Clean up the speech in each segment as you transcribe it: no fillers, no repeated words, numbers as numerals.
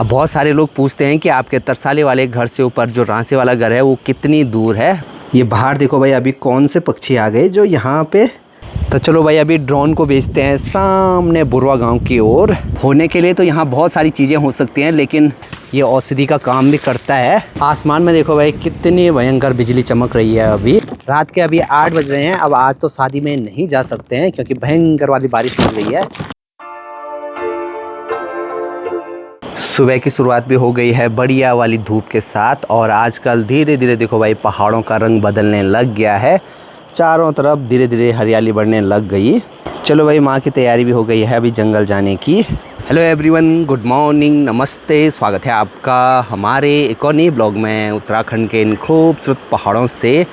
अब बहुत सारे लोग पूछते हैं कि आपके तरसाले वाले घर से ऊपर जो रांसे वाला घर है वो कितनी दूर है। ये बाहर देखो भाई, अभी कौन से पक्षी आ गए जो यहाँ पे। तो चलो भाई, अभी ड्रोन को भेजते हैं सामने बुरवा गांव की ओर। होने के लिए तो यहाँ बहुत सारी चीज़ें हो सकती हैं, लेकिन ये औषधि का काम भी करता है। आसमान में देखो भाई, कितनी भयंकर बिजली चमक रही है। अभी रात के 8 बज रहे हैं। अब आज तो शादी में नहीं जा सकते हैं क्योंकि भयंकर वाली बारिश हो रही है। सुबह की शुरुआत भी हो गई है बढ़िया वाली धूप के साथ। और आजकल धीरे धीरे देखो भाई, पहाड़ों का रंग बदलने लग गया है। चारों तरफ धीरे धीरे हरियाली बढ़ने लग गई। चलो भाई, माँ की तैयारी भी हो गई है अभी जंगल जाने की। हेलो एवरीवन, गुड मॉर्निंग, नमस्ते। स्वागत है आपका हमारे एक और नए ब्लॉग में उत्तराखंड के इन खूबसूरत पहाड़ों से।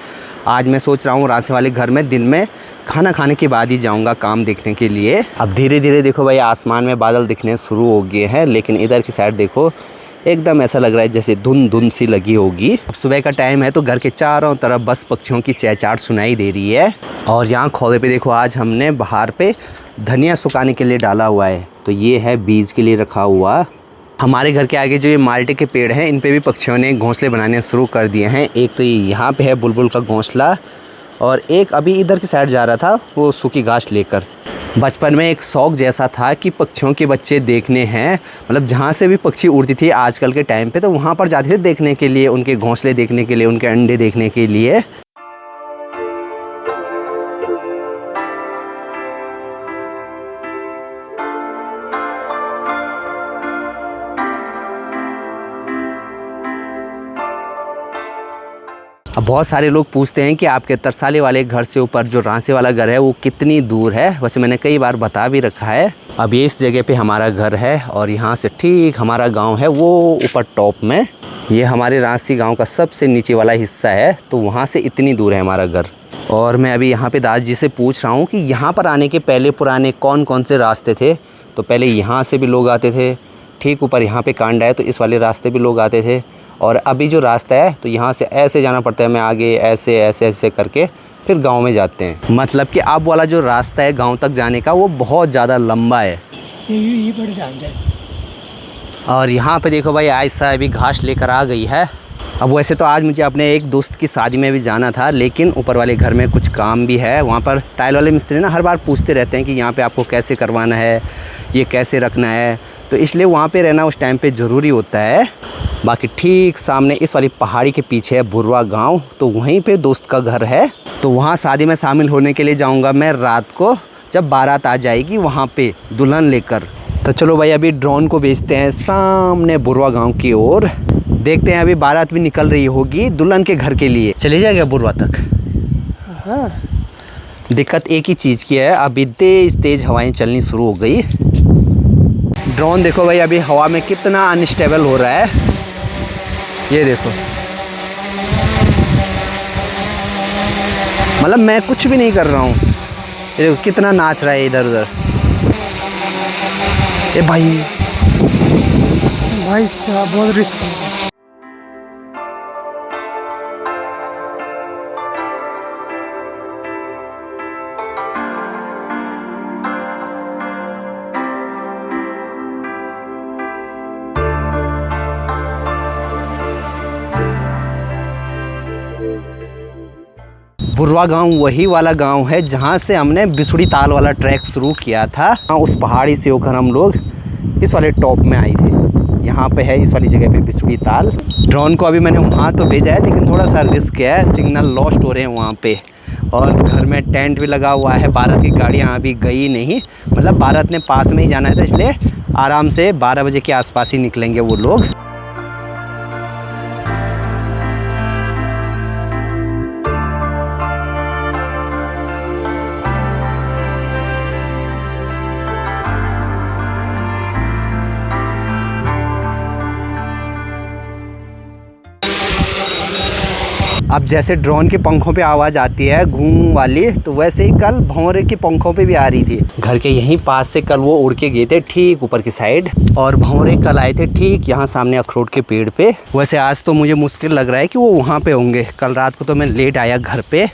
आज मैं सोच रहा हूँ रांसे वाले घर में दिन में खाना खाने के बाद ही जाऊँगा काम देखने के लिए। अब धीरे धीरे देखो भाई, आसमान में बादल दिखने शुरू हो गए हैं, लेकिन इधर की साइड देखो एकदम ऐसा लग रहा है जैसे धुंध धुंध सी लगी होगी। सुबह का टाइम है तो घर के चारों तरफ बस पक्षियों की चहचहाट सुनाई दे रही है। और यहाँ खोले पे देखो, आज हमने बाहर पे धनिया सुखाने के लिए डाला हुआ है, तो ये है बीज के लिए रखा हुआ। हमारे घर के आगे जो ये माल्टे के पेड़ हैं, इन पे भी पक्षियों ने घोंसले बनाने शुरू कर दिए हैं। एक तो यहाँ पे है बुलबुल का घोंसला, और एक अभी इधर की साइड जा रहा था वो सूखी घास लेकर। बचपन में एक शौक़ जैसा था कि पक्षियों के बच्चे देखने हैं, मतलब जहाँ से भी पक्षी उड़ती थी आजकल के टाइम पे, तो वहाँ पर जाते थे देखने के लिए, उनके घोंसले देखने के लिए, उनके अंडे देखने के लिए। अब बहुत सारे लोग पूछते हैं कि आपके तरसाले वाले घर से ऊपर जो रांसे वाला घर है वो कितनी दूर है। वैसे मैंने कई बार बता भी रखा है। अब ये इस जगह पे हमारा घर है और यहाँ से ठीक हमारा गांव है वो ऊपर टॉप में। ये हमारे रांसी गांव का सबसे नीचे वाला हिस्सा है, तो वहाँ से इतनी दूर है हमारा घर। और मैं अभी यहाँ पे दादाजी से पूछ रहा हूँ कि यहाँ पर आने के पहले पुराने कौन कौन से रास्ते थे। तो पहले यहाँ से भी लोग आते थे, ठीक ऊपर यहाँ पर कांड है तो इस वाले रास्ते भी लोग आते थे। और अभी जो रास्ता है तो यहाँ से ऐसे जाना पड़ता है, मैं आगे ऐसे ऐसे ऐसे करके फिर गांव में जाते हैं। मतलब कि अब वाला जो रास्ता है गांव तक जाने का वो बहुत ज़्यादा लंबा है। ये बड़े जान जाए। और यहाँ पे देखो भाई, आयशा अभी घास लेकर आ गई है। अब वैसे तो आज मुझे अपने एक दोस्त की शादी में भी जाना था, लेकिन ऊपर वाले घर में कुछ काम भी है। वहाँ पर टाइल वाले मिस्त्री ना हर बार पूछते रहते हैं कि यहाँ पर आपको कैसे करवाना है, ये कैसे रखना है, तो इसलिए वहाँ पर रहना उस टाइम पर ज़रूरी होता है। बाकी ठीक सामने इस वाली पहाड़ी के पीछे है बुरवा गांव, तो वहीं पे दोस्त का घर है। तो वहाँ शादी में शामिल होने के लिए जाऊंगा मैं रात को, जब बारात आ जाएगी वहाँ पे दुल्हन लेकर। तो चलो भाई, अभी ड्रोन को भेजते हैं सामने बुरवा गांव की ओर। देखते हैं, अभी बारात भी निकल रही होगी दुल्हन के घर के लिए। चले जाएगा बुरवा तक। हाँ। दिक्कत एक ही चीज़ की है, अभी तेज़ तेज़ हवाएँ चलनी शुरू हो गई। ड्रोन देखो भाई, अभी हवा में कितना अनस्टेबल हो रहा है, ये देखो। मतलब मैं कुछ भी नहीं कर रहा हूँ, ये देखो कितना नाच रहा है इधर उधर। ए भाई साहब बहुत रिस्क है। बुरवा गांव वही वाला गांव है जहां से हमने बिसुड़ी ताल वाला ट्रैक शुरू किया था। उस पहाड़ी से होकर हम लोग इस वाले टॉप में आए थे। यहाँ पे है इस वाली जगह पे बिसुड़ी ताल। ड्रोन को अभी मैंने वहाँ तो भेजा है, लेकिन थोड़ा सा रिस्क है, सिग्नल लॉस्ट हो रहे हैं वहाँ पे। और घर में टेंट भी लगा हुआ है। बारात की गाड़ियाँ अभी गई नहीं, मतलब बारात ने पास में ही जाना है, तो इसलिए आराम से 12 बजे के आसपास ही निकलेंगे वो लोग। अब जैसे ड्रोन के पंखों पे आवाज़ आती है घूम वाली, तो वैसे ही कल भंवरे के पंखों पे भी आ रही थी। घर के यहीं पास से कल वो उड़ के गए थे ठीक ऊपर की साइड, और भंवरे कल आए थे ठीक यहाँ सामने अखरोट के पेड़ पे। वैसे आज तो मुझे मुश्किल लग रहा है कि वो वहाँ पे होंगे। कल रात को तो मैं लेट आया घर पे,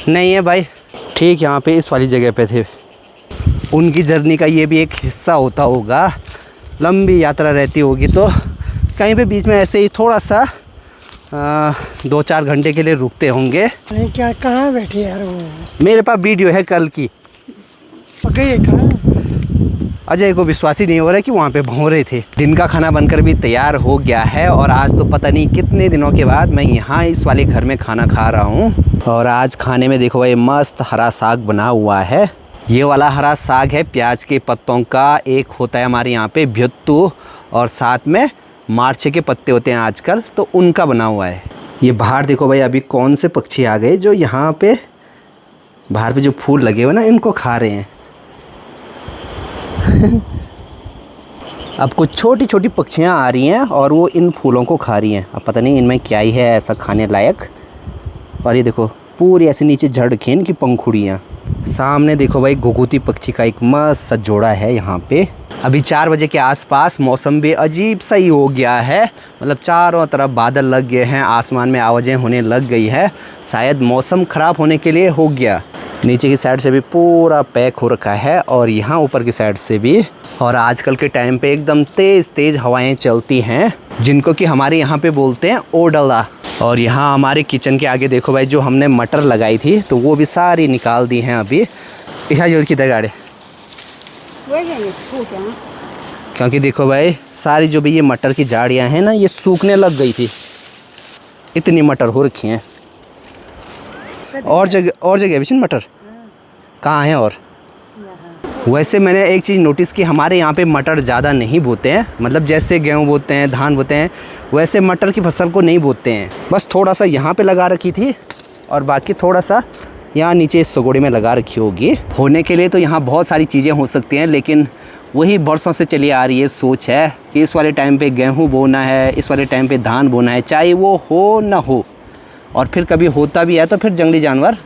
नहीं है भाई, ठीक यहाँ पे इस वाली जगह पे थे। उनकी जर्नी का ये भी एक हिस्सा होता होगा लंबी यात्रा रहती होगी तो कहीं पे बीच में ऐसे ही थोड़ा सा 2-4 घंटे के लिए रुकते होंगे। अरे क्या कहाँ बैठे यार वो? मेरे पास वीडियो है कल की। पक्का ये कहाँ? अजय को विश्वास ही नहीं हो रहा है कि वहाँ पे भौंरे थे। दिन का खाना बनकर भी तैयार हो गया है और आज तो पता नहीं कितने दिनों के बाद मैं यहाँ इस वाले घर में खाना खा रहा हूँ। और आज खाने में देखो भाई मस्त हरा साग बना हुआ है। ये वाला हरा साग है प्याज के पत्तों का। एक होता है हमारे यहाँ पे भ्युत्तू और साथ में मार्चे के पत्ते होते हैं आजकल, तो उनका बना हुआ है। ये बाहर देखो भाई अभी कौन से पक्षी आ गए जो यहाँ पे बाहर पे जो फूल लगे हुए ना इनको खा रहे हैं। अब कुछ छोटी छोटी पक्षियाँ आ रही हैं और वो इन फूलों को खा रही हैं। अब पता नहीं इनमें क्या ही है ऐसा खाने लायक। और ये देखो पूरी ऐसे नीचे झड़ रखी हैं इनकी पंखुड़ियाँ। सामने देखो भाई घुघुती पक्षी का एक मस्त सा जोड़ा है यहाँ पे। अभी 4 बजे के आसपास मौसम भी अजीब सा ही हो गया है। मतलब चारों तरफ बादल लग गए हैं, आसमान में आवाज़ें होने लग गई है। शायद मौसम ख़राब होने के लिए हो गया। नीचे की साइड से भी पूरा पैक हो रखा है और यहाँ ऊपर की साइड से भी। और आजकल के टाइम पे एकदम तेज़ तेज़ हवाएं चलती हैं जिनको कि हमारे यहाँ पे बोलते हैं ओडला। और यहाँ हमारे किचन के आगे देखो भाई जो हमने मटर लगाई थी तो वो भी सारी निकाल दी हैं अभी। यहाँ जल्द की दगाड़े क्योंकि देखो भाई सारी जो भी ये मटर की झाड़ियाँ हैं ना ये सूखने लग गई थी। इतनी मटर हो रखी हैं। और जगह भी मटर कहाँ हैं? और वैसे मैंने एक चीज़ नोटिस की, हमारे यहाँ पे मटर ज़्यादा नहीं बोते हैं। मतलब जैसे गेहूँ बोते हैं, धान बोते हैं, वैसे मटर की फसल को नहीं बोते हैं। बस थोड़ा सा यहाँ पे लगा रखी थी और बाकी थोड़ा सा यहाँ नीचे इस सगोड़े में लगा रखी होगी। होने के लिए तो यहाँ बहुत सारी चीज़ें हो सकती हैं, लेकिन वही बरसों से चली आ रही है सोच है कि इस वाले टाइम पे गेहूँ बोना है, इस वाले टाइम पे धान बोना है, चाहे वो हो ना हो। और फिर कभी होता भी है तो फिर जंगली जानवर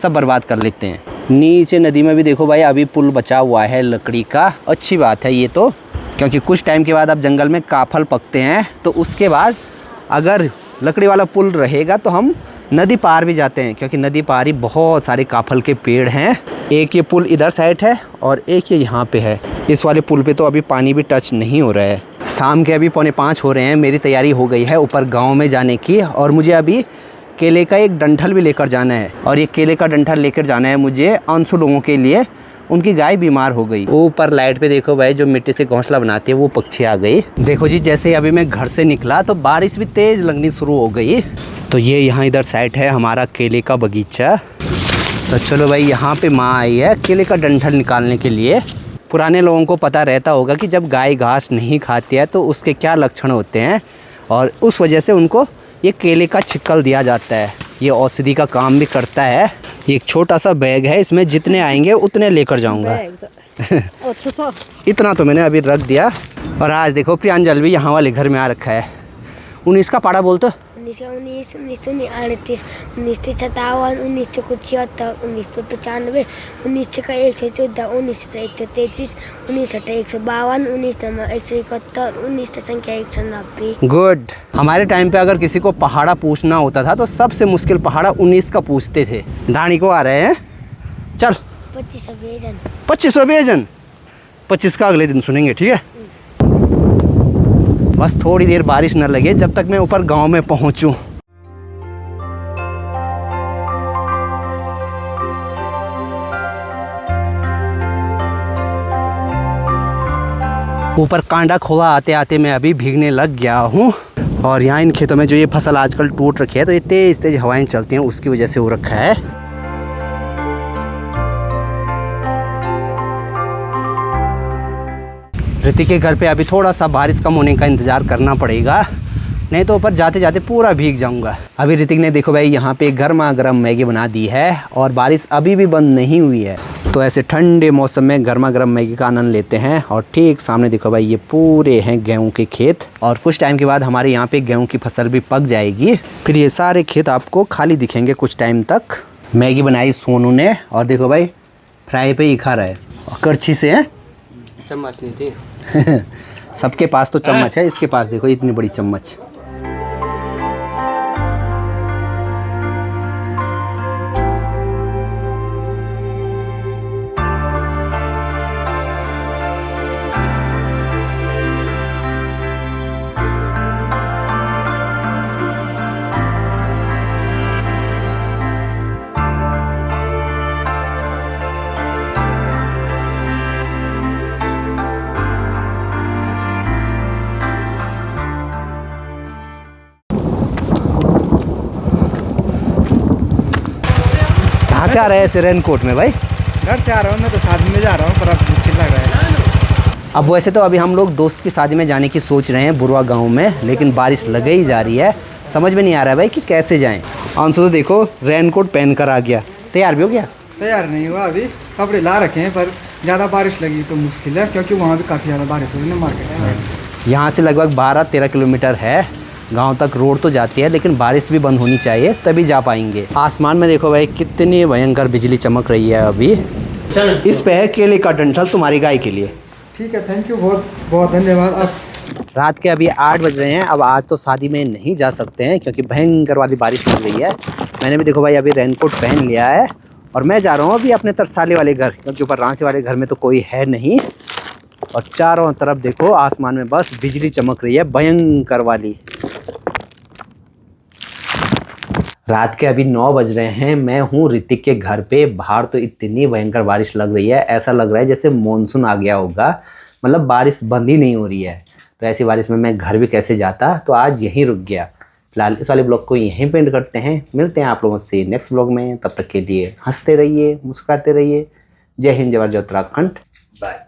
सब बर्बाद कर लेते हैं। नीचे नदी में भी देखो भाई अभी पुल बचा हुआ है लकड़ी का। अच्छी बात है ये तो, क्योंकि कुछ टाइम के बाद अब जंगल में काफल पकते हैं तो उसके बाद अगर लकड़ी वाला पुल रहेगा तो हम नदी पार भी जाते हैं, क्योंकि नदी पार ही बहुत सारे काफल के पेड़ हैं। एक ये पुल इधर साइड है और एक ये यहाँ पे है। इस वाले पुल पे तो अभी पानी भी टच नहीं हो रहा है। शाम के अभी 4:45 हो रहे हैं। मेरी तैयारी हो गई है ऊपर गाँव में जाने की और मुझे अभी केले का एक डंठल भी लेकर जाना है। और ये केले का डंठल लेकर जाना है मुझे अंशु लोगों के लिए, उनकी गाय बीमार हो गई। ऊपर लाइट पे देखो भाई जो मिट्टी से घोंसला बनाती है वो पक्षी आ गई। देखो जी जैसे अभी मैं घर से निकला तो बारिश भी तेज़ लगनी शुरू हो गई। तो ये यहाँ इधर साइड है हमारा केले का बगीचा। तो चलो भाई यहाँ पे माँ आई है केले का डंठल निकालने के लिए। पुराने लोगों को पता रहता होगा कि जब गाय घास नहीं खाती है तो उसके क्या लक्षण होते हैं, और उस वजह से उनको ये केले का छिक्कल दिया जाता है। ये औषधि का काम भी करता है। ये एक छोटा सा बैग है, इसमें जितने आएंगे उतने लेकर जाऊंगा। इतना तो मैंने अभी रख दिया। और आज देखो प्रियांजल भी यहाँ वाले घर में आ रखा है। 19 का पाड़ा बोल तो 1919, 1938, 1957, 1976, 1995, 1914, 1933, 1952, 1971, 19 संख्या 190। गुड। हमारे टाइम पे अगर किसी को पहाड़ा पूछना होता था तो सबसे मुश्किल पहाड़ा 19 का पूछते थे। धानी को आ रहे हैं, चल 25 बेजन। 2500 बेजन। 25 का अगले दिन सुनेंगे, ठीक है। बस थोड़ी देर बारिश न लगे जब तक मैं ऊपर गांव में पहुंचूं। ऊपर कांडा खोला आते आते मैं अभी भीगने लग गया हूं। और यहाँ इन खेतों में जो ये फसल आजकल टूट रखी है तो ये तेज तेज हवाएं चलती हैं, उसकी वजह से हो रखा है। ऋतिक के घर पे अभी थोड़ा सा बारिश कम होने का इंतज़ार करना पड़ेगा, नहीं तो ऊपर जाते जाते पूरा भीग जाऊंगा। अभी ऋतिक ने देखो भाई यहाँ पे गर्मा गर्म मैगी बना दी है और बारिश अभी भी बंद नहीं हुई है। तो ऐसे ठंडे मौसम में गर्मा गर्म मैगी का आनंद लेते हैं। और ठीक सामने देखो भाई ये पूरे हैं गेहूं के खेत, और कुछ टाइम के बाद हमारे यहाँ पे गेहूं की फसल भी पक जाएगी। फिर ये सारे खेत आपको खाली दिखेंगे कुछ टाइम तक। मैगी बनाई सोनू ने और देखो भाई फ्राई पे ही खा रहा है और करछी से है, चम्मच नहीं थी। सबके पास तो चम्मच है, इसके पास देखो इतनी बड़ी चम्मच। कैसे आ रहे हैं ऐसे रेनकोट में भाई? घर से आ रहा हूँ मैं, तो शादी में जा रहा हूँ, पर अब मुश्किल लग रहा है। अब वैसे तो अभी हम लोग दोस्त की शादी में जाने की सोच रहे हैं बुरवा गांव में, लेकिन बारिश लगे ही जा रही है। समझ में नहीं आ रहा है भाई कि कैसे जाएं। आंसू तो देखो रेनकोट पहन कर आ गया। तैयार भी हो गया? तैयार नहीं हुआ अभी, कपड़े ला रखे हैं, पर ज़्यादा बारिश लगी तो मुश्किल है, क्योंकि वहाँ भी काफ़ी ज़्यादा बारिश हो रही है मार्केट साइड। यहाँ से लगभग 12-13 किलोमीटर है गांव तक। रोड तो जाती है लेकिन बारिश भी बंद होनी चाहिए तभी जा पाएंगे। आसमान में देखो भाई कितनी भयंकर बिजली चमक रही है अभी। इस पे है केले का डंठल तुम्हारी गाय के लिए। ठीक है, थैंक यू, बहुत बहुत धन्यवाद। अब रात के अभी 8 बज रहे हैं। अब आज तो शादी में नहीं जा सकते हैं क्योंकि भयंकर वाली बारिश हो रही है। मैंने भी देखो भाई अभी रेनकोट पहन लिया है और मैं जा रहा हूँ अभी अपने तरसाली वाले घर, क्योंकि ऊपर रांची वाले घर में तो कोई है नहीं। और चारों तरफ देखो आसमान में बस बिजली चमक रही है भयंकर वाली। रात के अभी 9 बज रहे हैं। मैं हूँ ऋतिक के घर पे। बाहर तो इतनी भयंकर बारिश लग रही है, ऐसा लग रहा है जैसे मॉनसून आ गया होगा। मतलब बारिश बंद ही नहीं हो रही है। तो ऐसी बारिश में मैं घर भी कैसे जाता, तो आज यहीं रुक गया। फिलहाल इस वाले ब्लॉग को यहीं पे एंड करते हैं। मिलते हैं आप लोगों से नेक्स्ट ब्लॉग में। तब तक के लिए हंसते रहिए, मुस्कुराते रहिए। जय हिंद, जय भारत, जय उत्तराखंड। बाय।